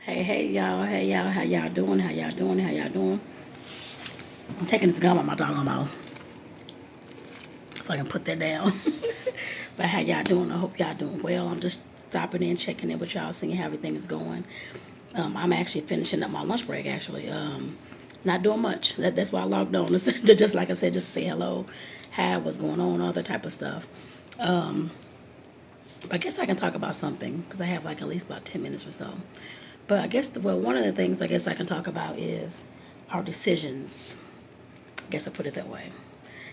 Hey y'all, how y'all doing? How y'all doing? How y'all doing? I'm taking this gum out my doggone mouth so I can put that down. But how y'all doing? I hope y'all doing well. I'm just stopping in, checking in with y'all, seeing how everything is going. I'm actually finishing up my lunch break. Actually, not doing much. That's why I logged on. Just like I said, just to say hello, hi, what's going on, all that type of stuff. But I guess I can talk about something because I have like at least about 10 minutes or so. But I guess one of the things I guess I can talk about is our decisions. I guess I put it that way.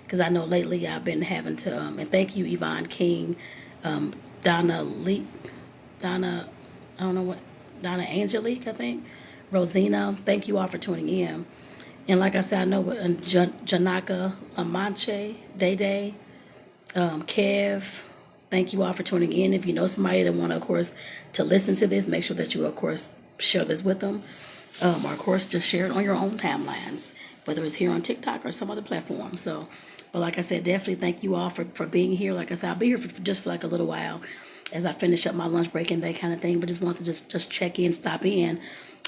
Because I know lately I've been having to, and thank you, Yvonne King, Donna Lee, Donna, I don't know what, Donna Angelique, I think, Rosina, thank you all for tuning in. And like I said, I know Janaka Lamanche, Day Day, Kev, thank you all for tuning in. If you know somebody that want to, of course, to listen to this, make sure that you, of course, share this with them. Or, of course, just share it on your own timelines, whether it's here on TikTok or some other platform. So, but like I said, definitely thank you all for being here. Like I said, I'll be here for just for like a little while as I finish up my lunch break and that kind of thing. But just want to just check in, stop in.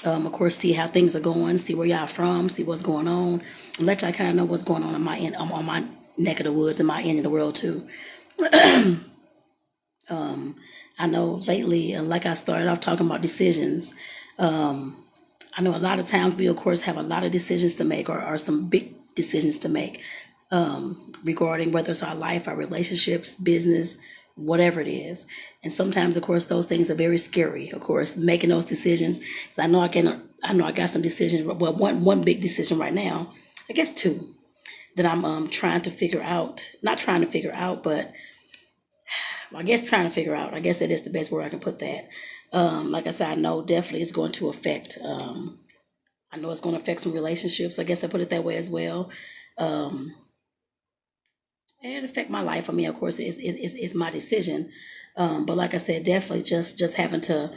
Of course, see how things are going, see where y'all from, see what's going on, and let y'all kind of know what's going on my end, on my neck of the woods and my end of the world too. I know lately, like I started off talking about decisions. I know a lot of times we, of course, have a lot of decisions to make or some big decisions to make regarding whether it's our life, our relationships, business, whatever it is. And sometimes, of course, those things are very scary. Of course, making those decisions. I know I got some decisions. Well, one big decision right now. I guess two that I'm trying to figure out. Not trying to figure out, but I guess trying to figure out. I guess that is the best word I can put that. Like I said, I know definitely it's going to affect. I know it's going to affect some relationships. I guess I put it that way as well. Um, and it affect my life. I mean, of course, it's my decision. But like I said, definitely just having to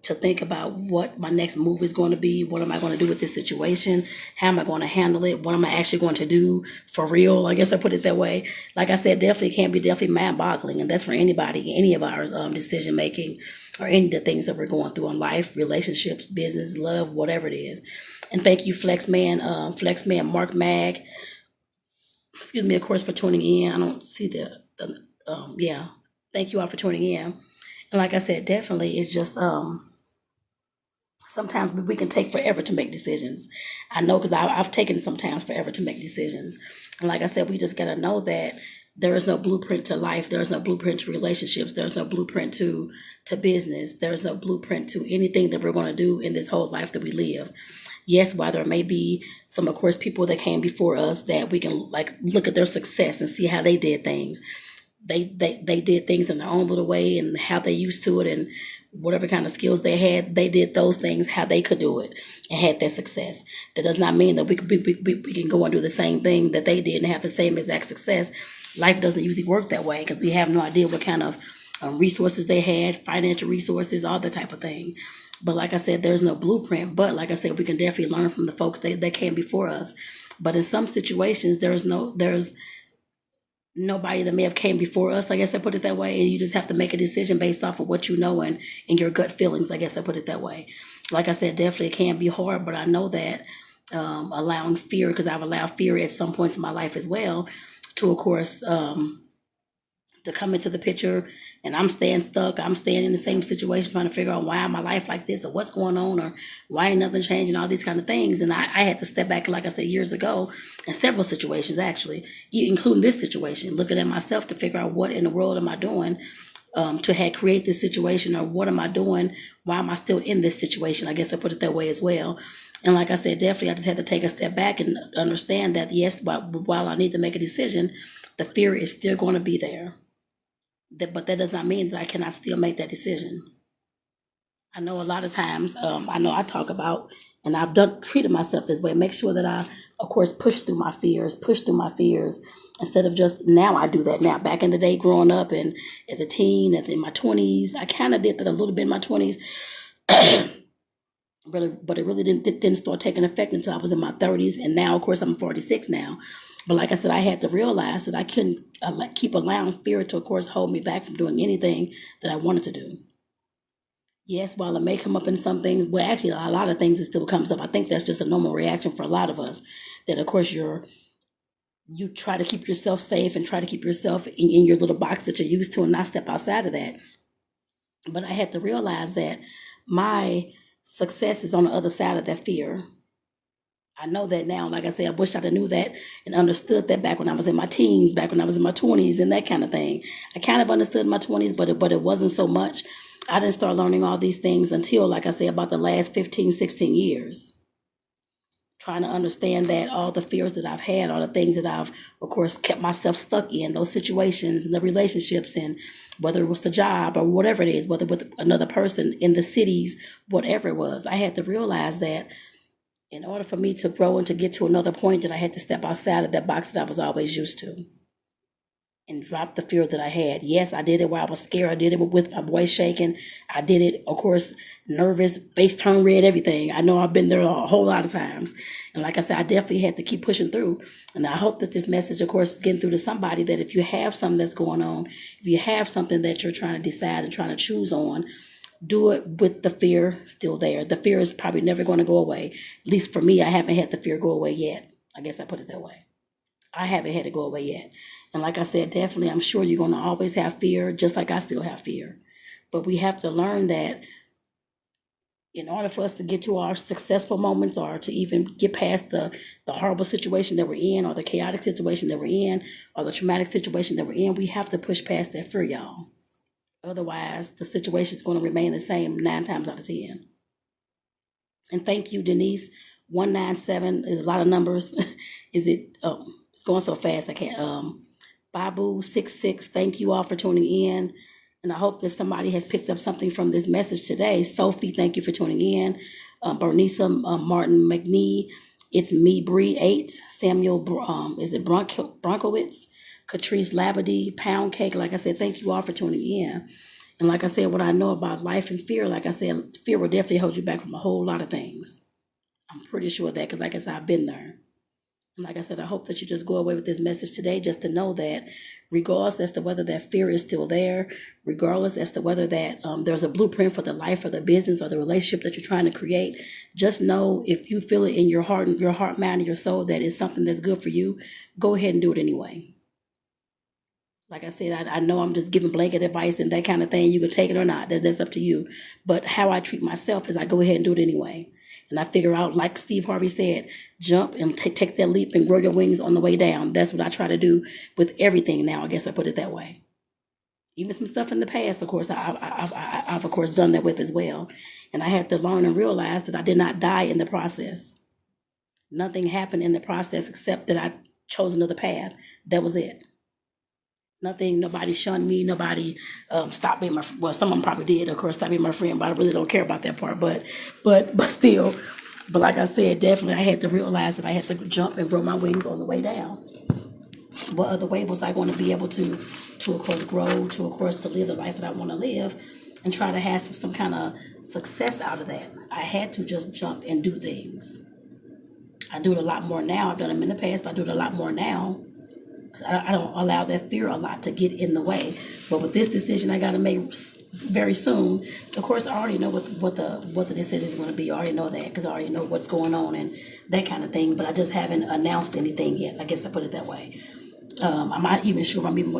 think about what my next move is going to be. What am I going to do with this situation? How am I going to handle it? What am I actually going to do for real? I guess I put it that way. Like I said, definitely can be definitely mind boggling. And that's for anybody, any of our decision making or any of the things that we're going through in life, relationships, business, love, whatever it is. And thank you, Flexman, Mark Mag. Excuse me, of course, for tuning in. I don't see yeah. Thank you all for tuning in. And like I said, definitely it's just sometimes we can take forever to make decisions. I know because I've taken sometimes forever to make decisions. And like I said, we just got to know that there is no blueprint to life. There is no blueprint to relationships. There's no blueprint to business. There's no blueprint to anything that we're going to do in this whole life that we live. Yes, while there may be some, of course, people that came before us that we can like look at their success and see how they did things. They did things in their own little way and how they used to it and whatever kind of skills they had, they did those things how they could do it and had that success. That does not mean that we can go and do the same thing that they did and have the same exact success. Life doesn't usually work that way because we have no idea what kind of resources they had, financial resources, all that type of thing. But like I said, there's no blueprint. But like I said, we can definitely learn from the folks that came before us. But in some situations, there's nobody that may have came before us. I guess I put it that way. And you just have to make a decision based off of what you know and your gut feelings. I guess I put it that way. Like I said, definitely it can be hard, but I know that allowing fear, because I've allowed fear at some points in my life as well, to of course to come into the picture, and I'm staying stuck. I'm staying in the same situation, trying to figure out why my life like this, or what's going on, or why ain't nothing changing, all these kind of things. And I had to step back, like I said, years ago, in several situations actually, including this situation, looking at myself to figure out what in the world am I doing to have create this situation, or what am I doing? Why am I still in this situation? I guess I put it that way as well. And like I said, definitely I just had to take a step back and understand that yes, while I need to make a decision, the fear is still going to be there. But that does not mean that I cannot still make that decision. I know a lot of times, I know I talk about, and I've treated myself this way. Make sure that I, of course, push through my fears, instead of just now. I do that now. Back in the day, growing up and as a teen, as in my 20s, I kind of did that a little bit in my 20s. Really, but it really didn't start taking effect until I was in my 30s, and now, of course, I'm 46 now. But like I said, I had to realize that I couldn't keep allowing fear to, of course, hold me back from doing anything that I wanted to do. Yes, while it may come up in some things, well, actually, a lot of things it still comes up. I think that's just a normal reaction for a lot of us. That of course you try to keep yourself safe and try to keep yourself in your little box that you're used to and not step outside of that. But I had to realize that my success is on the other side of that fear. I know that now. Like I said, I wish I'd have knew that and understood that back when I was in my teens, back when I was in my 20s and that kind of thing. I kind of understood in my 20s, but it wasn't so much. I didn't start learning all these things until, like I said, about the last 15, 16 years. Trying to understand that all the fears that I've had, all the things that I've, of course, kept myself stuck in, those situations and the relationships, and whether it was the job or whatever it is, whether with another person in the cities, whatever it was, I had to realize that in order for me to grow and to get to another point, that I had to step outside of that box that I was always used to and drop the fear that I had. Yes, I did it while I was scared. I did it with my voice shaking. I did it, of course, nervous, face turned red, everything. I know I've been there a whole lot of times. And like I said, I definitely had to keep pushing through. And I hope that this message, of course, is getting through to somebody, that if you have something that's going on, if you have something that you're trying to decide and trying to choose on, do it with the fear still there. The fear is probably never going to go away. At least for me, I haven't had the fear go away yet. I guess I put it that way. I haven't had it go away yet. And like I said, definitely, I'm sure you're going to always have fear, just like I still have fear. But we have to learn that in order for us to get to our successful moments, or to even get past the horrible situation that we're in, or the chaotic situation that we're in, or the traumatic situation that we're in, we have to push past that fear, y'all. Otherwise, the situation is going to remain the same 9 times out of 10. And thank you, Denise. 197 is a lot of numbers. Is it? It's going so fast I can't. Babu66, thank you all for tuning in. And I hope that somebody has picked up something from this message today. Sophie, thank you for tuning in. Bernisa Martin McNee, it's me, Bree 8. Samuel, is it Bronkowitz? Catrice Labadee, Pound Cake. Like I said, thank you all for tuning in. And like I said, what I know about life and fear, like I said, fear will definitely hold you back from a whole lot of things. I'm pretty sure of that, because like I said, I've been there. And like I said, I hope that you just go away with this message today, just to know that regardless as to whether that fear is still there, regardless as to whether that there's a blueprint for the life or the business or the relationship that you're trying to create, just know if you feel it in your heart, mind, and your soul that it's something that's good for you, go ahead and do it anyway. Like I said, I know I'm just giving blanket advice and that kind of thing. You can take it or not. That's up to you. But how I treat myself is I go ahead and do it anyway. And I figure out, like Steve Harvey said, jump and take that leap and grow your wings on the way down. That's what I try to do with everything now. I guess I put it that way. Even some stuff in the past, of course, I've of course done that with as well. And I had to learn and realize that I did not die in the process. Nothing happened in the process except that I chose another path. That was it. Nothing, nobody shunned me, nobody stopped being well, some of them probably did, of course, stop being my friend, but I really don't care about that part. But still, but like I said, definitely I had to realize that I had to jump and grow my wings on the way down. What other way was I going to be able to of course grow, to of course to live the life that I want to live and try to have some kind of success out of that? I had to just jump and do things. I do it a lot more now. I've done them in the past, but I do it a lot more now. I don't allow that fear a lot to get in the way. But with this decision I got to make very soon, of course, I already know what the decision is going to be. I already know that, because I already know what's going on and that kind of thing. But I just haven't announced anything yet. I guess I put it that way. I'm not even sure if I'm even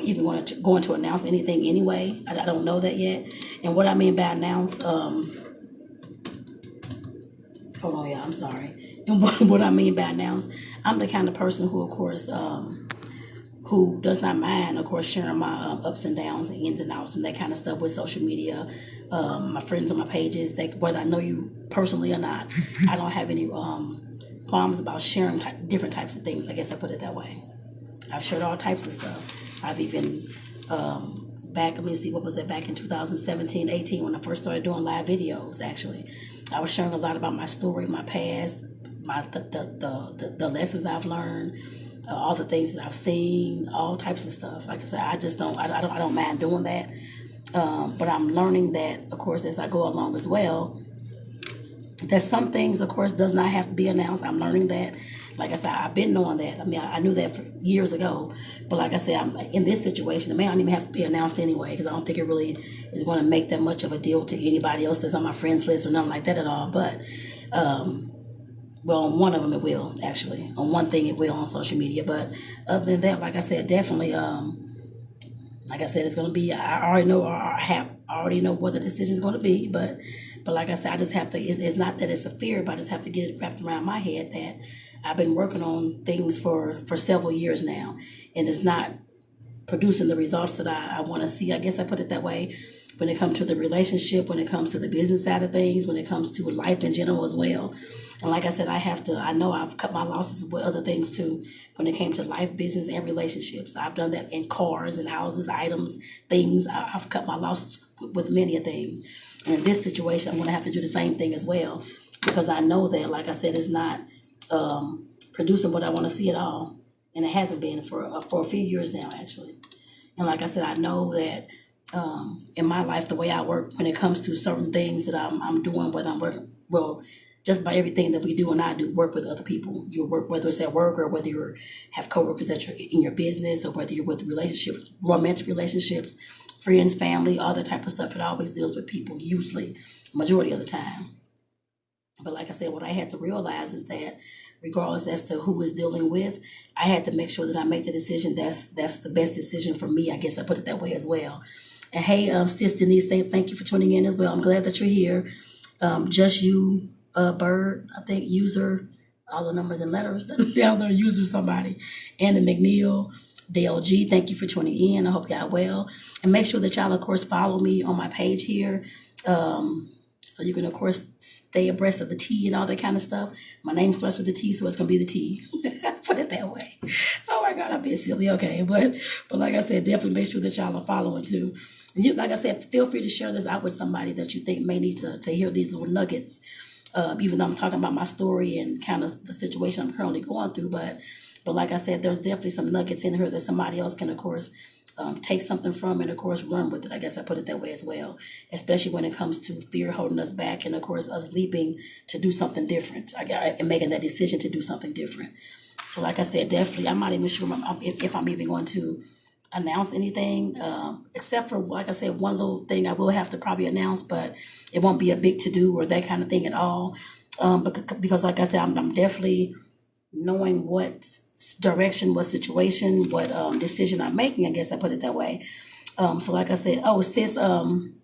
going to announce anything anyway. I don't know that yet. And what I mean by announce, hold on, yeah, I'm sorry. And what I mean by announce, I'm the kind of person who, of course, who does not mind, of course, sharing my ups and downs and ins and outs and that kind of stuff with social media. My friends on my pages, whether I know you personally or not, I don't have any qualms about sharing different types of things. I guess I put it that way. I've shared all types of stuff. I've even back in 2017, 18, when I first started doing live videos. Actually, I was sharing a lot about my story, my past, the lessons I've learned. All the things that I've seen, all types of stuff. Like I said, I don't mind doing that. But I'm learning that, of course, as I go along as well, that some things, of course, does not have to be announced. I'm learning that. Like I said, I've been knowing that. I mean, I knew that for years ago. But like I said, I'm in this situation. It may not even have to be announced anyway, because I don't think it really is going to make that much of a deal to anybody else that's on my friends list or nothing like that at all. But well, on one of them it will, actually. On one thing it will on social media. But other than that, like I said, definitely, like I said, it's going to be, I already know, or I already know what the decision is going to be. But like I said, I just have to, it's not that it's a fear, but I just have to get it wrapped around my head that I've been working on things for several years now. And it's not producing the results that I want to see. I guess I put it that way. When it comes to the relationship, when it comes to the business side of things, when it comes to life in general as well. And like I said, I know I've cut my losses with other things too, when it came to life, business, and relationships. I've done that in cars and houses, items, things. I've cut my losses with many of things. And in this situation, I'm going to have to do the same thing as well, because I know that, like I said, it's not producing what I want to see at all. And it hasn't been for a few years now, actually. And like I said, I know that in my life, the way I work, when it comes to certain things that I'm doing, whether I'm working, well, just by everything that we do and I do, work with other people. You work, whether it's at work or whether you have coworkers that you're in your business, or whether you're with relationships, romantic relationships, friends, family, all that type of stuff. It always deals with people, usually, majority of the time. But like I said, what I had to realize is that regardless as to who is dealing with, I had to make sure that I make the decision that's the best decision for me. I guess I put it that way as well. And hey, Sis Denise, thank you for tuning in as well. I'm glad that you're here. Just you, Bird, I think, user, all the numbers and letters down there, user somebody. Anna McNeil, DLG, thank you for tuning in. I hope y'all well. And make sure that y'all, of course, follow me on my page here. So you can, of course, stay abreast of the T and all that kind of stuff. My name starts with the T, so it's going to be the T. Put it that way. Oh, my God, I'm being silly. Okay, but like I said, definitely make sure that y'all are following, too. And you, like I said, feel free to share this out with somebody that you think may need to hear these little nuggets, even though I'm talking about my story and kind of the situation I'm currently going through. But like I said, there's definitely some nuggets in here that somebody else can, of course, take something from and, of course, run with it. I guess I put it that way as well, especially when it comes to fear holding us back and, of course, us leaping to do something different and making that decision to do something different. So like I said, definitely, I'm not even sure if I'm even going to announce anything, except for, like I said, one little thing I will have to probably announce, but it won't be a big to-do or that kind of thing at all. Because like I said, I'm definitely knowing what direction, what situation, what decision I'm making. I guess I put it that way. So like I said, sis, oh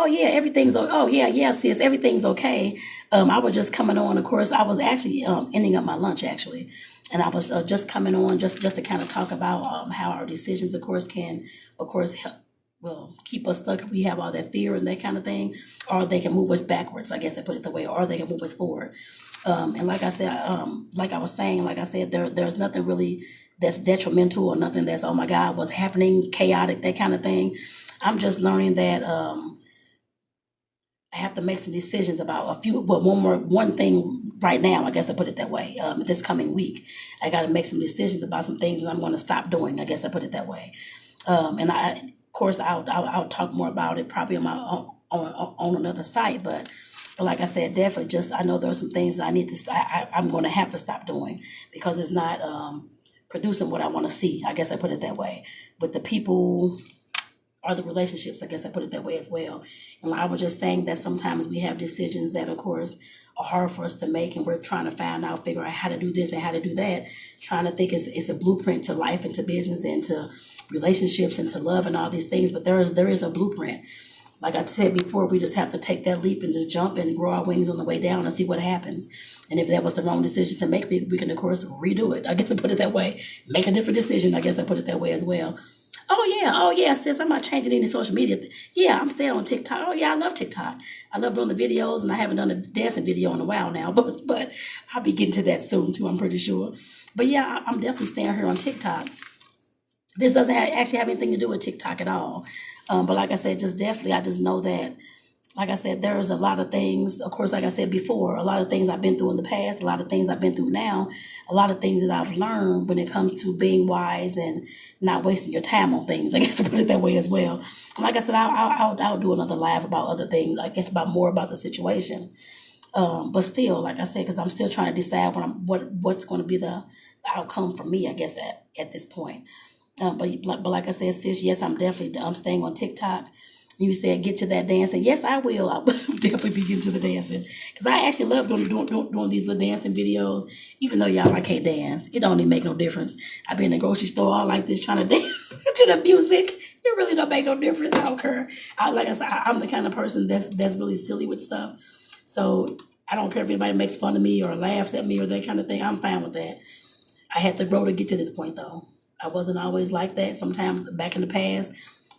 yeah, sis, everything's okay. I was just coming on. Of course, I was actually ending up my lunch actually, and I was just coming on just to kind of talk about how our decisions, of course, can, of course, help, well, keep us stuck if we have all that fear and that kind of thing, or they can move us backwards. I guess I put it the way, or they can move us forward. And like I said, like I was saying, like I said, there's nothing really that's detrimental or nothing that's, oh my God, what's happening, chaotic, that kind of thing. I'm just learning that I have to make some decisions about a few, but one thing right now, I guess I put it that way. This coming week, I got to make some decisions about some things that I'm going to stop doing. I guess I put it that way. And of course, I'll talk more about it probably on another site, but like I said, definitely just, I know there are some things that I need to, I'm going to have to stop doing because it's not producing what I want to see. I guess I put it that way. With the people or the relationships, I guess I put it that way as well. And I was just saying that sometimes we have decisions that, of course, are hard for us to make, and we're trying to figure out how to do this and how to do that, trying to think it's a blueprint to life and to business and to relationships and to love and all these things. But there is a blueprint. Like I said before, we just have to take that leap and just jump and grow our wings on the way down and see what happens. And if that was the wrong decision to make, we can, of course, redo it. I guess I put it that way. Make a different decision. I guess I put it that way as well. Oh yeah, sis, I'm not changing any social media. Yeah, I'm staying on TikTok. Oh yeah, I love TikTok. I love doing the videos, and I haven't done a dancing video in a while now, but I'll be getting to that soon too, I'm pretty sure. But yeah, I'm definitely staying here on TikTok. This doesn't actually have anything to do with TikTok at all. But like I said, just definitely, I just know that, like I said, there's a lot of things, of course, like I said before, a lot of things I've been through in the past, a lot of things I've been through now, a lot of things that I've learned when it comes to being wise and not wasting your time on things. I guess to put it that way as well. Like I said, I'll do another live about other things, I guess more about the situation. But still, like I said, because I'm still trying to decide what's going to be the outcome for me, I guess, at this point. But like I said, sis, yes, I'm staying on TikTok. You said get to that dancing. Yes, I will. I'll definitely be getting to the dancing because I actually love doing these little dancing videos. Even though y'all I can't dance, it don't even make no difference. I be in the grocery store all like this trying to dance to the music. It really don't make no difference. I don't care. Like I said, I'm the kind of person that's really silly with stuff. So I don't care if anybody makes fun of me or laughs at me or that kind of thing. I'm fine with that. I had to grow to get to this point, though. I wasn't always like that. Sometimes back in the past,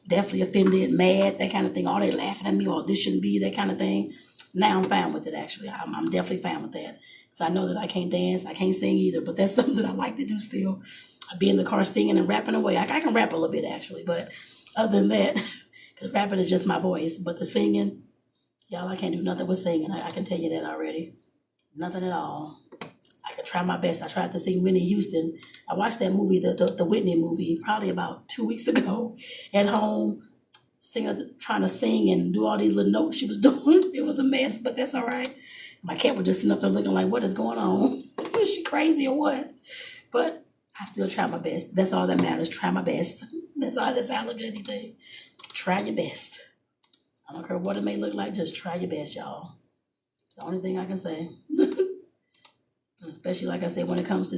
definitely offended, mad, that kind of thing. Oh, they laughing at me, or this shouldn't be, that kind of thing. Now I'm fine with it, actually. I'm definitely fine with that. Because I know that I can't dance, I can't sing either, but that's something that I like to do still. I be in the car singing and rapping away. I can rap a little bit, actually, but other than that, because rapping is just my voice. But the singing, y'all, I can't do nothing with singing. I can tell you that already. Nothing at all. I could try my best. I tried to sing Whitney Houston. I watched that movie, the Whitney movie, probably about 2 weeks ago at home, trying to sing and do all these little notes she was doing. It was a mess, but that's all right. My cat was just sitting up there looking like, what is going on? Is she crazy or what? But I still try my best. That's all that matters. Try my best. That's how I look at anything. Try your best. I don't care what it may look like. Just try your best, y'all. It's the only thing I can say. Especially, like I said, when it comes to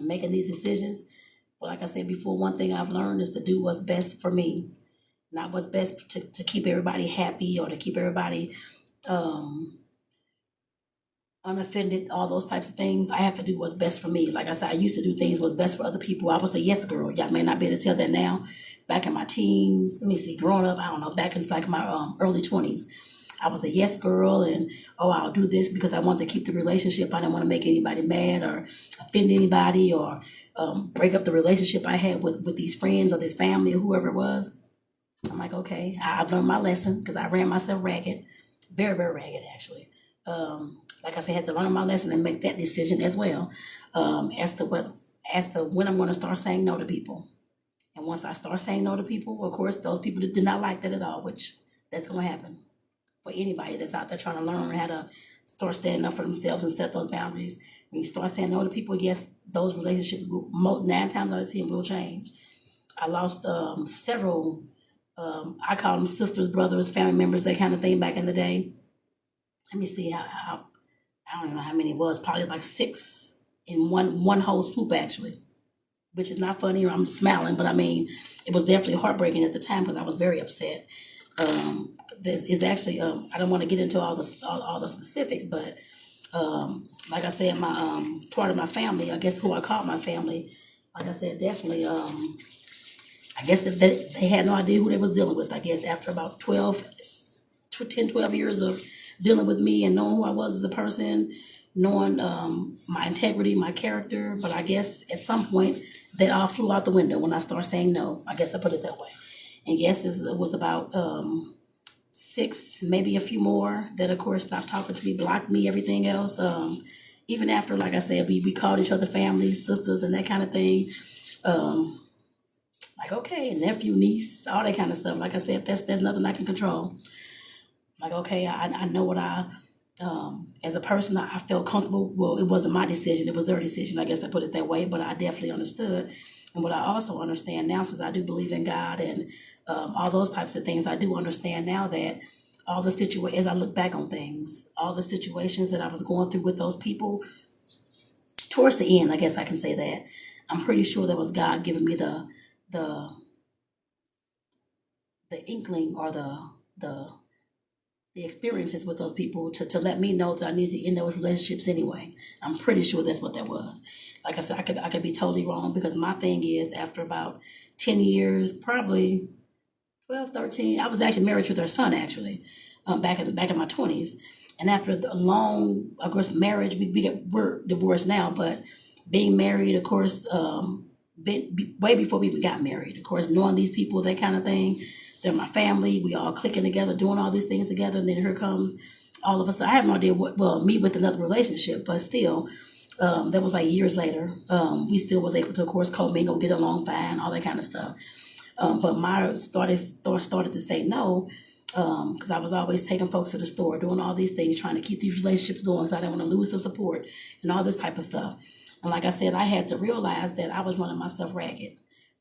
making these decisions. But like I said before, one thing I've learned is to do what's best for me, not what's best to keep everybody happy or to keep everybody unoffended, all those types of things. I have to do what's best for me. Like I said, I used to do things what's best for other people. I was a yes girl. Y'all may not be able to tell that now. Back in my teens, let me see, growing up, I don't know, back in like my early 20s. I was a yes girl, and I'll do this because I want to keep the relationship. I didn't want to make anybody mad or offend anybody or break up the relationship I had with these friends or this family or whoever it was. I'm like, okay, I've learned my lesson because I ran myself ragged, very, very ragged actually. Like I said, I had to learn my lesson and make that decision as well as to when I'm going to start saying no to people. And once I start saying no to people, of course, those people did not like that at all, which that's going to happen for anybody that's out there trying to learn how to start standing up for themselves and set those boundaries. When you start saying no to people, yes, those relationships, 9 times out of 10, will change. I lost several, I call them sisters, brothers, family members, that kind of thing back in the day. Let me see how I don't know how many it was, probably like 6 in one whole swoop, actually, which is not funny or I'm smiling, but I mean, it was definitely heartbreaking at the time because I was very upset. This is actually I don't want to get into all the specifics, but like I said, my part of my family, I guess who I call my family, like I said, definitely I guess that they had no idea who they was dealing with. I guess after about 10, 12 years of dealing with me and knowing who I was as a person, knowing my integrity, my character, but I guess at some point they all flew out the window when I started saying no. I guess I put it that way. And yes, it was about 6, maybe a few more that, of course, stopped talking to me, blocked me, everything else. Even after, like I said, we called each other families, sisters, and that kind of thing. Like, okay, nephew, niece, all that kind of stuff. Like I said, there's nothing I can control. Like, okay, I know what as a person, I felt comfortable. Well, it wasn't my decision. It was their decision. I guess I put it that way, but I definitely understood. And what I also understand now, since I do believe in God and all those types of things, I do understand now that all the situations, as I look back on things, all the situations that I was going through with those people, towards the end, I guess I can say that, I'm pretty sure that was God giving me the inkling or the experiences with those people to let me know that I need to end those relationships anyway. I'm pretty sure that's what that was. Like I said, I could be totally wrong because my thing is after about 10 years, probably 12, 13, I was actually married to their son actually, back in my 20s. And after the long, of course, marriage, we're divorced now, but being married, of course, way before we even got married, of course, knowing these people, that kind of thing. They're my family. We all clicking together, doing all these things together. And then here comes all of us. I have no idea me with another relationship, but still, that was like years later. We still was able to, of course, commingle, get along fine, all that kind of stuff. But Myra started to say no. because I was always taking folks to the store, doing all these things, trying to keep these relationships going, so I didn't want to lose the support and all this type of stuff. And like I said, I had to realize that I was running myself ragged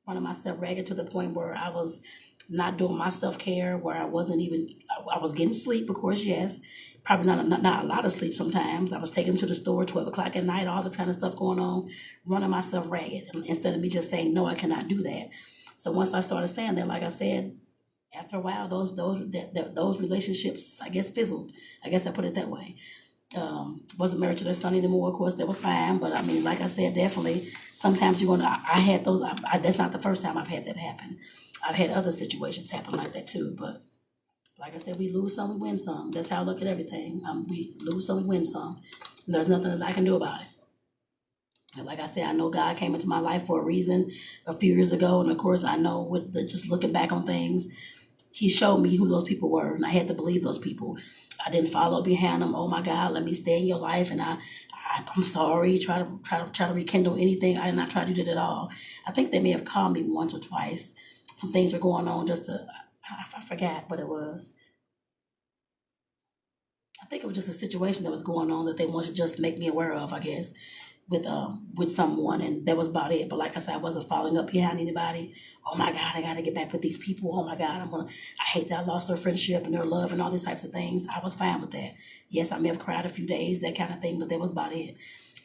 to the point where I was not doing my self care, where I wasn't even, I was getting sleep, of course, yes, probably not a lot of sleep sometimes. I was taking them to the store 12 o'clock at night, all this kind of stuff going on, running myself ragged, and instead of me just saying no, I cannot do that. So once I started saying that, like I said, after a while, those relationships, I guess, fizzled. I guess I put it that way. Wasn't married to their son anymore. Of course, that was fine. But I mean, like I said, definitely, sometimes you're gonna. I had those. That's not the first time I've had that happen. I've had other situations happen like that too. But like I said, we lose some, we win some. That's how I look at everything. We lose some, we win some. And there's nothing that I can do about it. And like I said, I know God came into my life for a reason a few years ago, and of course, I know with just looking back on things, He showed me who those people were, and I had to believe those people. I didn't follow behind them. Oh my God, let me stay in your life, and I'm sorry. Try to rekindle anything. I did not try to do that at all. I think they may have called me once or twice. Some things were going on. I forgot what it was. I think it was just a situation that was going on that they wanted to just make me aware of, I guess, with someone, and that was about it. But like I said, I wasn't following up behind anybody. Oh my God, I gotta get back with these people. Oh my God, I hate that I lost their friendship and their love and all these types of things. I was fine with that. Yes, I may have cried a few days, that kind of thing, but that was about it.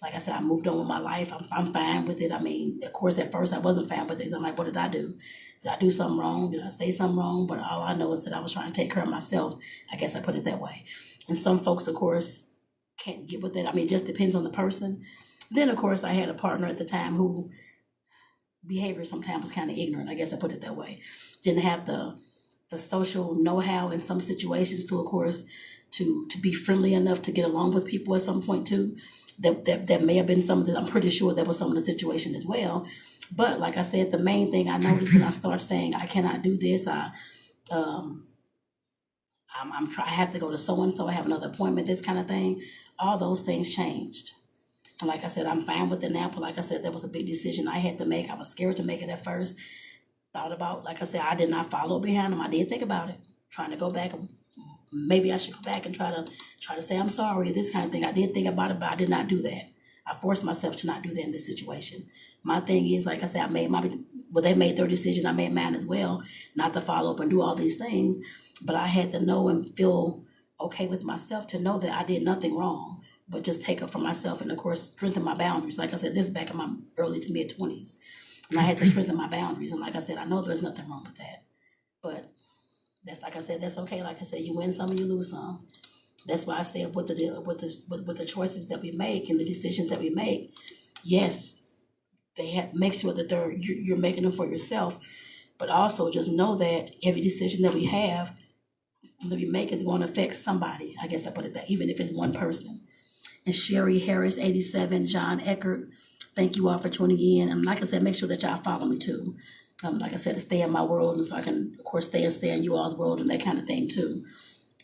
Like I said, I moved on with my life. I'm fine with it. I mean, of course, at first I wasn't fine with it. I'm like, what did I do? Did I do something wrong? Did I say something wrong? But all I know is that I was trying to take care of myself. I guess I put it that way. And some folks, of course, can't get with it. I mean, it just depends on the person. Then, of course, I had a partner at the time who behavior sometimes was kind of ignorant. I guess I put it that way. Didn't have the social know-how in some situations to, of course, to be friendly enough to get along with people at some point too. That may have been some of the. I'm pretty sure that was some of the situation as well. But like I said, the main thing I noticed when I start saying I cannot do this, um, I have to go to so and so. I have another appointment. This kind of thing. All those things changed. And like I said, I'm fine with it now. But like I said, that was a big decision I had to make. I was scared to make it at first. Thought about, like I said, I did not follow behind them. I did think about it, trying to go back. Maybe I should go back and try to say I'm sorry. This kind of thing. I did think about it, but I did not do that. I forced myself to not do that in this situation. My thing is, like I said, they made their decision. I made mine as well, not to follow up and do all these things. But I had to know and feel okay with myself to know that I did nothing wrong, but just take up for myself and, of course, strengthen my boundaries. Like I said, this is back in my early to mid 20s. And I had to strengthen my boundaries. And like I said, I know there's nothing wrong with that. But that's, like I said, that's okay. Like I said, you win some and you lose some. That's why I said with the choices that we make and the decisions that we make, yes, make sure that you're making them for yourself, but also just know that every decision that we make is going to affect somebody. I guess I put it that, even if it's one person. And Sherry Harris, 87, John Eckert, thank you all for tuning in. And like I said, make sure that y'all follow me too. Like I said, to stay in my world, and so I can, of course, stay in you all's world and that kind of thing too.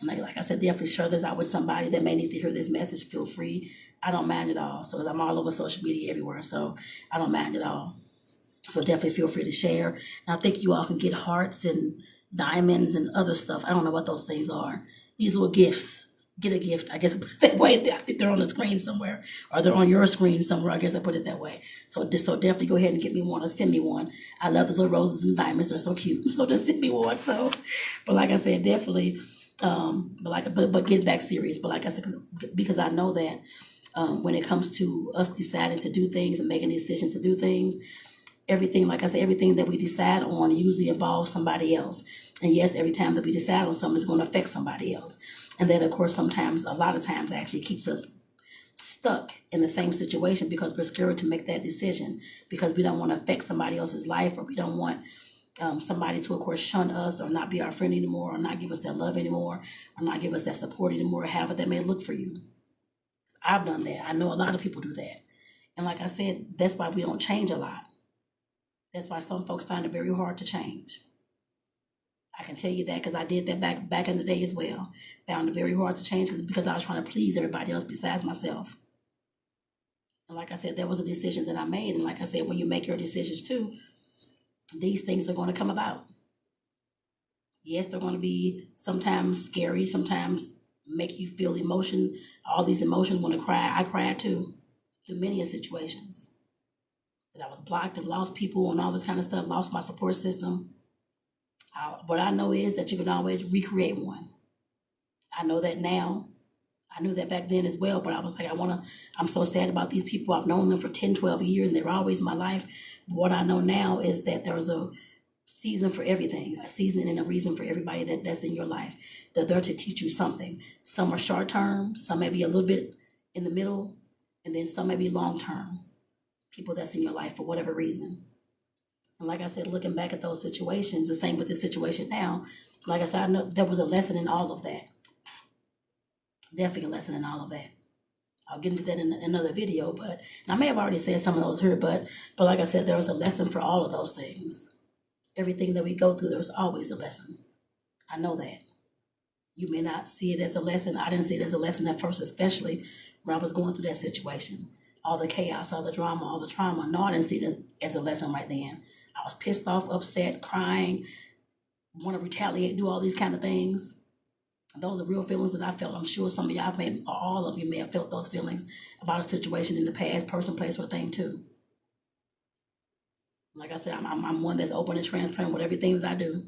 And like I said, definitely share this out with somebody that may need to hear this message. Feel free. I don't mind at all. So I'm all over social media everywhere, so I don't mind at all. So definitely feel free to share. And I think you all can get hearts and diamonds and other stuff. I don't know what those things are. These were gifts. Get a gift. I guess I put it that way. I think they're on the screen somewhere, or they're on your screen somewhere. I guess I put it that way. So definitely go ahead and get me one or send me one. I love the little roses and diamonds. They're so cute. So just send me one. So, but like I said, definitely. But get back serious. But like I said, because I know that when it comes to us deciding to do things and making decisions to do things, everything, like I said, everything that we decide on usually involves somebody else. And yes, every time that we decide on something, it's going to affect somebody else. And that, of course, a lot of times actually keeps us stuck in the same situation because we're scared to make that decision, because we don't want to affect somebody else's life, or we don't want somebody to, of course, shun us or not be our friend anymore, or not give us that love anymore, or not give us that support anymore, however that may look for you. I've done that. I know a lot of people do that. And like I said, that's why we don't change a lot. That's why some folks find it very hard to change. I can tell you that because I did that back in the day as well. Found it very hard to change because I was trying to please everybody else besides myself. And like I said, that was a decision that I made. And like I said, when you make your decisions too, these things are going to come about. Yes, they're going to be sometimes scary, sometimes make you feel emotion, all these emotions. Want to cry, I cried too, through many situations. That I was blocked and lost people and all this kind of stuff, lost my support system. What I know is that you can always recreate one. I know that now. I knew that back then as well, but I was like, I'm so sad about these people. I've known them for 10, 12 years and they're always in my life. But what I know now is that there's a season for everything, a season and a reason for everybody that's in your life. They're there to teach you something. Some are short term, some may be a little bit in the middle, and then some may be long term. People that's in your life for whatever reason. And like I said, looking back at those situations, the same with this situation now, like I said, I know there was a lesson in all of that. Definitely a lesson in all of that. I'll get into that in another video, but I may have already said some of those here, but like I said, there was a lesson for all of those things. Everything that we go through, there's always a lesson. I know that. You may not see it as a lesson. I didn't see it as a lesson at first, especially when I was going through that situation. All the chaos, all the drama, all the trauma. No, I didn't see it as a lesson right then. I was pissed off, upset, crying, want to retaliate, do all these kind of things. Those are real feelings that I felt. I'm sure some of y'all may, or all of you may have felt those feelings about a situation in the past, person, place, or thing too. Like I said, I'm one that's open and transparent with everything that I do.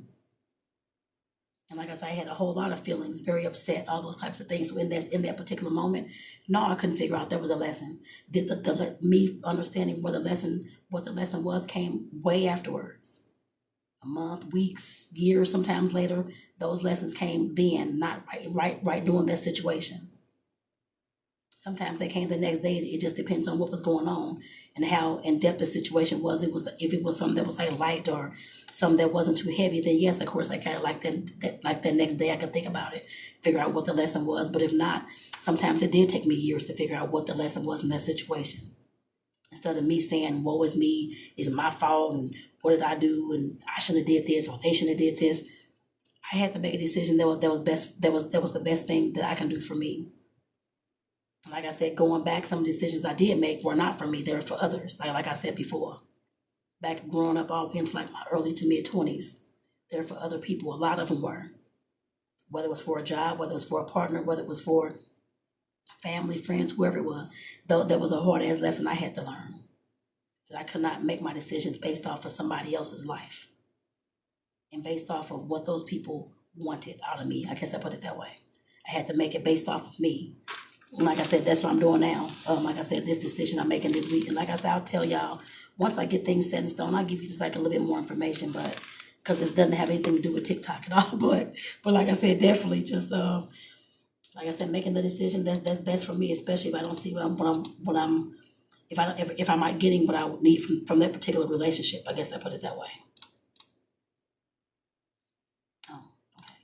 And like I said, I had a whole lot of feelings, very upset, all those types of things. So in that particular moment, no, I couldn't figure out there was a lesson. Me understanding what the lesson was came way afterwards. A month, weeks, years, sometimes later. Those lessons came then, not right during that situation. Sometimes they came the next day. It just depends on what was going on and how in depth the situation was. If it was something that was like light or something that wasn't too heavy, then yes, of course, I kind of like that next day I could think about it, figure out what the lesson was. But if not, sometimes it did take me years to figure out what the lesson was in that situation. Instead of me saying, woe is me, it's my fault, and what did I do, and I shouldn't have did this, or they shouldn't have did this. I had to make a decision that was best. That was the best thing that I can do for me. Like I said, going back, some decisions I did make were not for me; they were for others. Like I said before, back growing up, all into like my early to mid 20s, they're for other people. A lot of them were, whether it was for a job, whether it was for a partner, whether it was for family, friends, whoever it was. Though that was a hard ass lesson I had to learn. That I could not make my decisions based off of somebody else's life and based off of what those people wanted out of me. I guess I put it that way. I had to make it based off of me. And like I said, that's what I'm doing now. Like I said, this decision I'm making this week. And like I said, I'll tell y'all, once I get things set in stone, I'll give you just like a little bit more information, but because this doesn't have anything to do with TikTok at all. But like I said, definitely just like I said, making the decision that's best for me, especially if I don't see if I'm not getting what I would need from that particular relationship. I guess I put it that way. Oh, okay.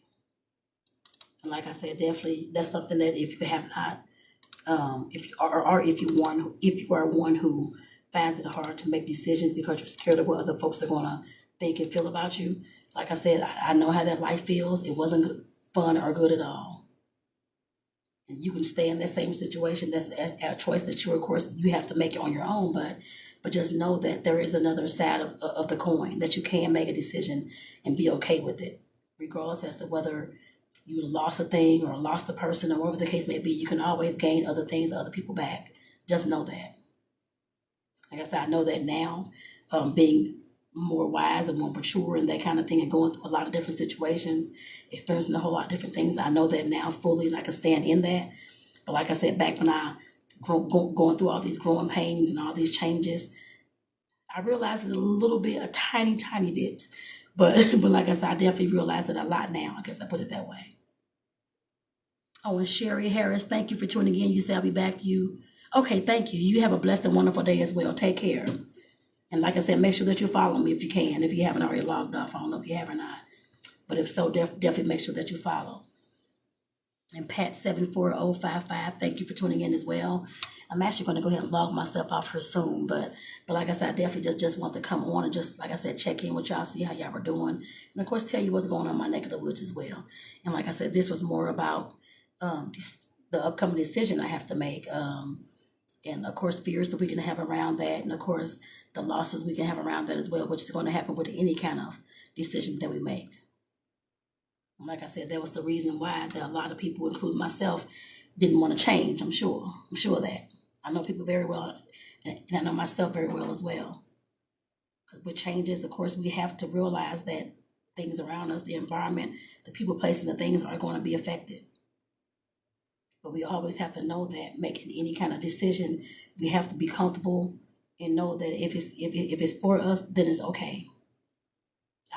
And like I said, definitely that's something that if you have not, if you are one who finds it hard to make decisions because you're scared of what other folks are gonna think and feel about you. Like I said, I know how that life feels. It wasn't fun or good at all. And you can stay in that same situation. That's a choice that you, of course, you have to make it on your own. But just know that there is another side of the coin, that you can make a decision and be okay with it, regardless as to whether you lost a thing or lost a person or whatever the case may be. You can always gain other things, other people back. Just know that. Like I said, I know that now, being more wise and more mature and that kind of thing, and going through a lot of different situations, experiencing a whole lot of different things. I know that now fully, and I can stand in that. But like I said, back when I going through all these growing pains and all these changes, I realized it a little bit, a tiny, tiny bit. But like I said, I definitely realized it a lot now. I guess I put it that way. Oh, and Sherry Harris, thank you for tuning in. You said I'll be back. Okay, thank you. You have a blessed and wonderful day as well. Take care. And like I said, make sure that you follow me if you can. If you haven't already logged off, I don't know if you have or not. But if so, definitely make sure that you follow. And Pat74055, thank you for tuning in as well. I'm actually going to go ahead and log myself off here soon. But like I said, I definitely just want to come on and just, like I said, check in with y'all, see how y'all were doing. And of course, tell you what's going on in my neck of the woods as well. And like I said, this was more about the upcoming decision I have to make. And of course, fears that we can have around that. And of course, the losses we can have around that as well, which is going to happen with any kind of decision that we make. And like I said, that was the reason why that a lot of people, including myself, didn't want to change. I'm sure. I'm sure of that. I know people very well, and I know myself very well as well. With changes, of course, we have to realize that things around us, the environment, the people, places, and the things are going to be affected. But we always have to know that making any kind of decision, we have to be comfortable and know that if it's for us, then it's okay.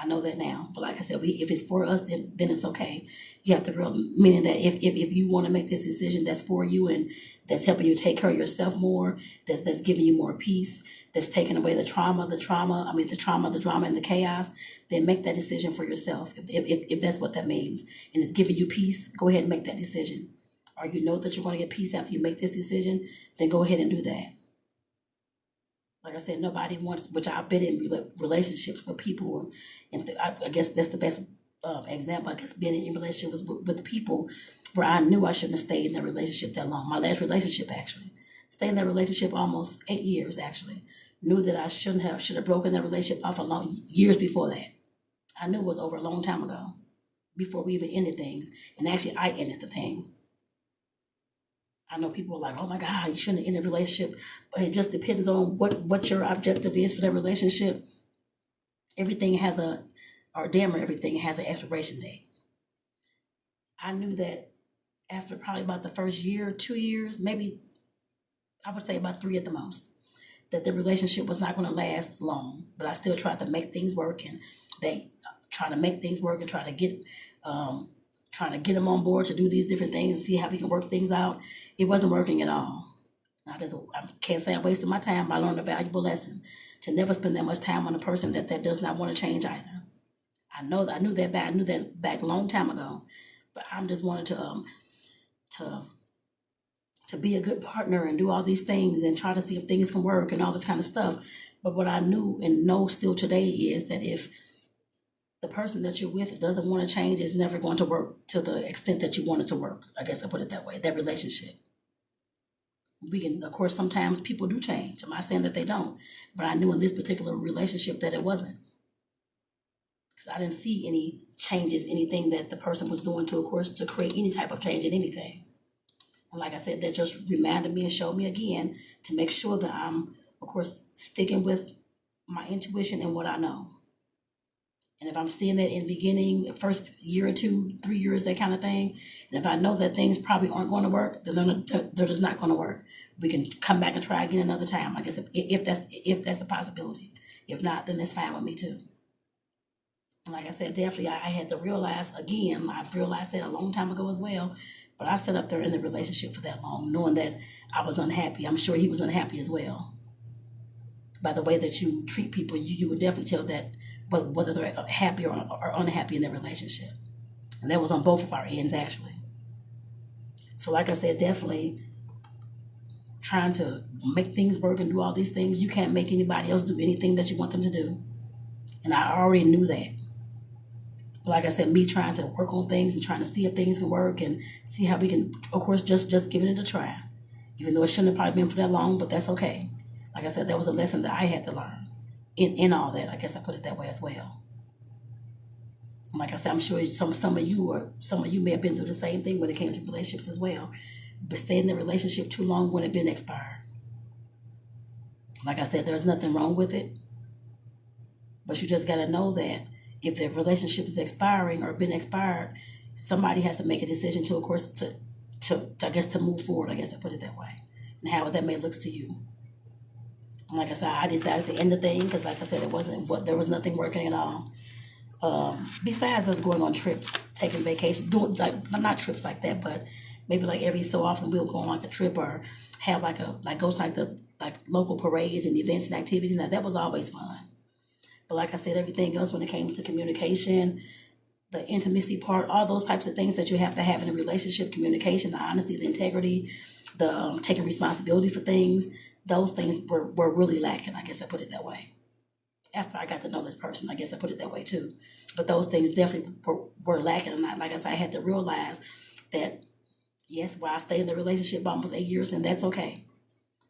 I know that now, but like I said, if it's for us, then it's okay. You have to real meaning that if you want to make this decision that's for you and that's helping you take care of yourself more, that's giving you more peace, that's taking away the trauma, the drama and the chaos, then make that decision for yourself. If that's what that means, and it's giving you peace, go ahead and make that decision. Or you know that you're going to get peace after you make this decision, then go ahead and do that. Like I said, nobody wants, which I've been in relationships with people, and I guess that's the best example. I guess being in relationships with people where I knew I shouldn't have stayed in that relationship that long. My last relationship, actually, stayed in that relationship almost 8 years. Actually, knew that I should have broken that relationship off years before that. I knew it was over a long time ago, before we even ended things, and actually I ended the thing. I know people are like, "Oh my God, you shouldn't end a relationship," but it just depends on what your objective is for that relationship. Everything has everything has an expiration date. I knew that after probably about the first year, 2 years, maybe I would say about 3 at the most, that the relationship was not going to last long. But I still tried to make things work, and they trying to make things work and um, trying to get them on board to do these different things and see how we can work things out. It wasn't working at all. I can't say I wasted my time. But I learned a valuable lesson to never spend that much time on a person that does not want to change either. I knew that back. I knew that back a long time ago. But I'm just wanted to to be a good partner and do all these things and try to see if things can work and all this kind of stuff. But what I knew and know still today is that if the person that you're with doesn't want to change, it's never going to work to the extent that you want it to work. I guess I put it that way. That relationship. We can, of course, sometimes people do change. I'm not saying that they don't, but I knew in this particular relationship that it wasn't, because I didn't see any changes, anything that the person was doing to, of course, to create any type of change in anything. And like I said, that just reminded me and showed me again to make sure that I'm, of course, sticking with my intuition and what I know. And if I'm seeing that in the beginning, first year or 2, 3 years, that kind of thing, and if I know that things probably aren't going to work, then they're just not going to work. We can come back and try again another time. I guess if that's a possibility. If not, then that's fine with me too. And like I said, definitely I had to realize again. I realized that a long time ago as well. But I sat up there in the relationship for that long, knowing that I was unhappy. I'm sure he was unhappy as well. By the way that you treat people, you would definitely tell that whether they're happy or unhappy in their relationship. And that was on both of our ends, actually. So, like I said, definitely trying to make things work and do all these things. You can't make anybody else do anything that you want them to do. And I already knew that. But like I said, me trying to work on things and trying to see if things can work and see how we can, of course, just giving it a try. Even though it shouldn't have probably been for that long, but that's okay. Like I said, that was a lesson that I had to learn in all that. I guess I put it that way as well. Like I said, I'm sure some of you may have been through the same thing when it came to relationships as well. But staying in the relationship too long when it been expired. Like I said, there's nothing wrong with it. But you just gotta know that if the relationship is expiring or been expired, somebody has to make a decision to, of course, to I guess to move forward. I guess I put it that way, and how that may looks to you. And like I said, I decided to end the thing because, like I said, there was nothing working at all. Besides us going on trips, taking vacations, doing like not trips like that, but maybe like every so often we'll go on like a trip or have go to like the local parades and events and activities. Now that was always fun. But like I said, everything else when it came to communication, the intimacy part, all those types of things that you have to have in a relationship, communication, the honesty, the integrity, the taking responsibility for things, those things were really lacking. I guess I put it that way. After I got to know this person, I guess I put it that way too. But those things definitely were lacking. And like I said, I had to realize that, yes, while I stayed in the relationship almost 8 years, and that's okay.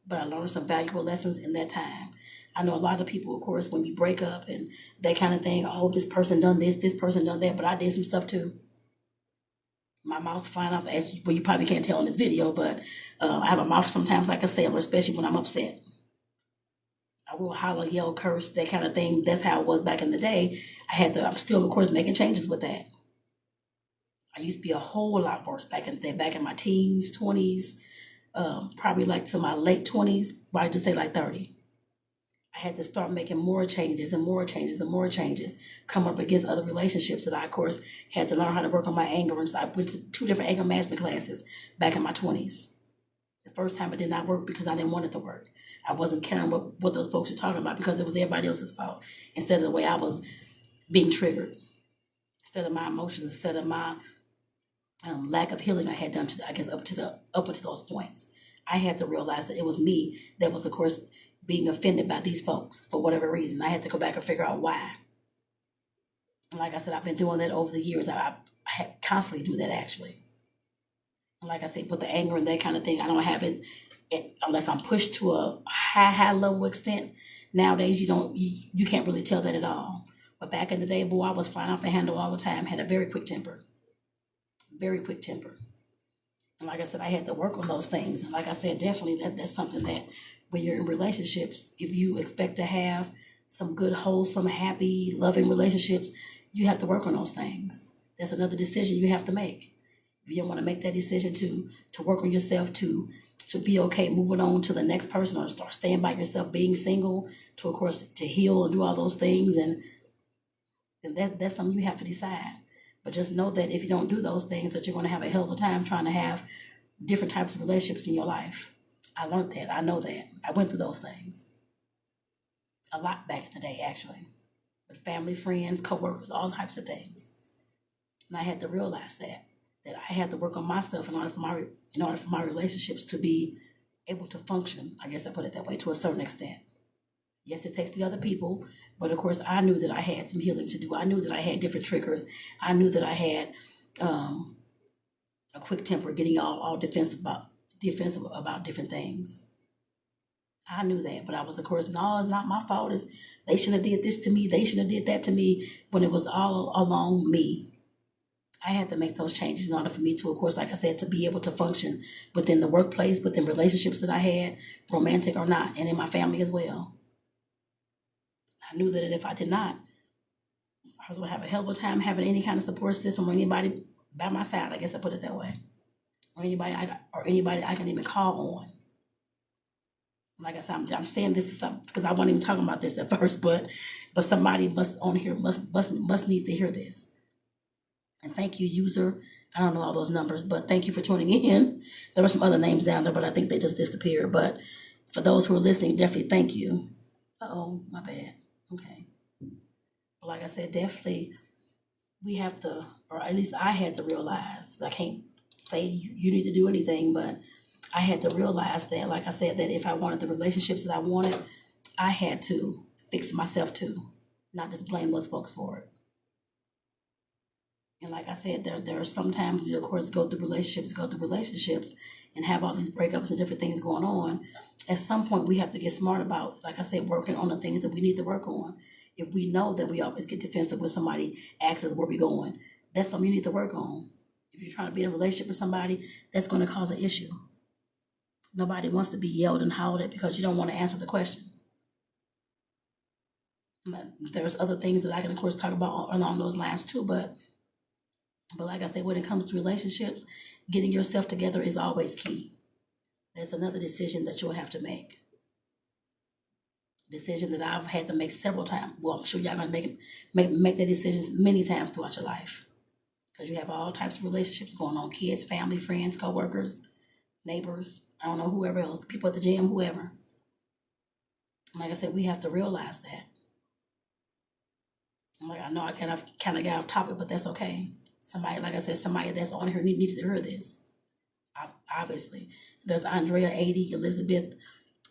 But I learned some valuable lessons in that time. I know a lot of people, of course, when we break up and that kind of thing, oh, this person done this person done that, but I did some stuff too. My mouth flying off, as well, you probably can't tell in this video, but I have a mouth sometimes like a sailor, especially when I'm upset. I will holler, yell, curse, that kind of thing. That's how it was back in the day. I'm still, of course, making changes with that. I used to be a whole lot worse back in the day, back in my teens, 20s, probably like to my late 20s, but I just say like 30. I had to start making more changes and more changes and more changes, come up against other relationships that I, of course, had to learn how to work on my anger. And so I went to 2 different anger management classes back in my 20s. The first time it did not work because I didn't want it to work. I wasn't caring what those folks were talking about because it was everybody else's fault instead of the way I was being triggered, instead of my emotions, instead of my lack of healing I had done to, I guess, up until those points. I had to realize that it was me that was, of course, being offended by these folks for whatever reason. I had to go back and figure out why. And like I said, I've been doing that over the years. I constantly do that actually. And like I said, with the anger and that kind of thing, I don't have it unless I'm pushed to a high level extent. Nowadays, you can't really tell that at all. But back in the day, boy, I was flying off the handle all the time. Had a very quick temper, very quick temper. And like I said, I had to work on those things. And like I said, definitely that's something that when you're in relationships, if you expect to have some good, wholesome, happy, loving relationships, you have to work on those things. That's another decision you have to make. If you don't want to make that decision to work on yourself, to be okay moving on to the next person, or start staying by yourself, being single, to, of course, to heal and do all those things, and that's something you have to decide. But just know that if you don't do those things, that you're going to have a hell of a time trying to have different types of relationships in your life. I learned that. I know that. I went through those things a lot back in the day, actually, with family, friends, coworkers, all types of things. And I had to realize that I had to work on myself in order for my relationships to be able to function. I guess I put it that way, to a certain extent. Yes, it takes the other people, but of course, I knew that I had some healing to do. I knew that I had different triggers. I knew that I had a quick temper, getting all defensive about different things. I knew that, but I was, of course, no, it's not my fault. They shouldn't have did this to me. They shouldn't have did that to me, when it was all along me. I had to make those changes in order for me to, of course, like I said, to be able to function within the workplace, within relationships that I had, romantic or not, and in my family as well. I knew that if I did not, I was going to have a hell of a time having any kind of support system or anybody by my side. I guess I put it that way, or anybody I can even call on. Like I said, I'm saying this because I wasn't even talking about this at first, but somebody must need to hear this. And thank you, user. I don't know all those numbers, but thank you for tuning in. There were some other names down there, but I think they just disappeared. But for those who are listening, definitely thank you. Uh-oh, my bad. Okay. But like I said, definitely we have to, or at least I had to realize, I can't say you need to do anything, but I had to realize that, like I said, that if I wanted the relationships that I wanted, I had to fix myself too, not just blame those folks for it. And like I said, there are sometimes we, of course, go through relationships and have all these breakups and different things going on. At some point, we have to get smart about, like I said, working on the things that we need to work on. If we know that we always get defensive when somebody asks us where we're going, that's something you need to work on. If you're trying to be in a relationship with somebody, that's going to cause an issue. Nobody wants to be yelled and howled at because you don't want to answer the question. There's other things that I can, of course, talk about along those lines too, but like I said, when it comes to relationships, getting yourself together is always key. That's another decision that you'll have to make. Decision that I've had to make several times. Well, I'm sure y'all gonna make that decisions many times throughout your life, because you have all types of relationships going on: kids, family, friends, co-workers, neighbors. I don't know, whoever else, people at the gym, whoever. Like I said, we have to realize that. I know I kind of got off topic, but that's okay. Somebody, like I said, somebody that's on here needs to hear this. Obviously, there's Andrea, 80, Elizabeth,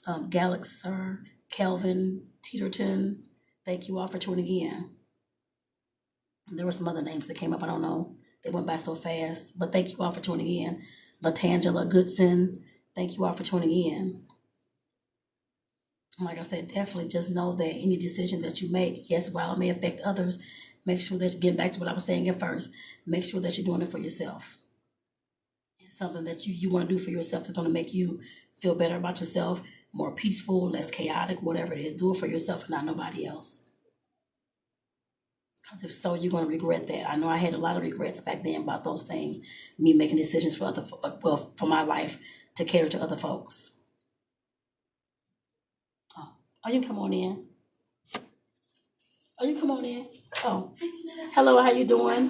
Galaxer, Kelvin, Teeterton. Thank you all for tuning in. There were some other names that came up. I don't know. They went by so fast. But thank you all for tuning in. Latangela Goodson. Thank you all for tuning in. Like I said, definitely just know that any decision that you make, yes, while it may affect others, make sure that, getting back to what I was saying at first, make sure that you're doing it for yourself. something that you want to do for yourself that's going to make you feel better about yourself, more peaceful, less chaotic, whatever it is, do it for yourself and not nobody else. Because if so, you're going to regret that. I know I had a lot of regrets back then about those things, me making decisions for for my life to cater to other folks. Oh, oh, you can come on in. Oh, you come on in. Oh, hello, how you doing?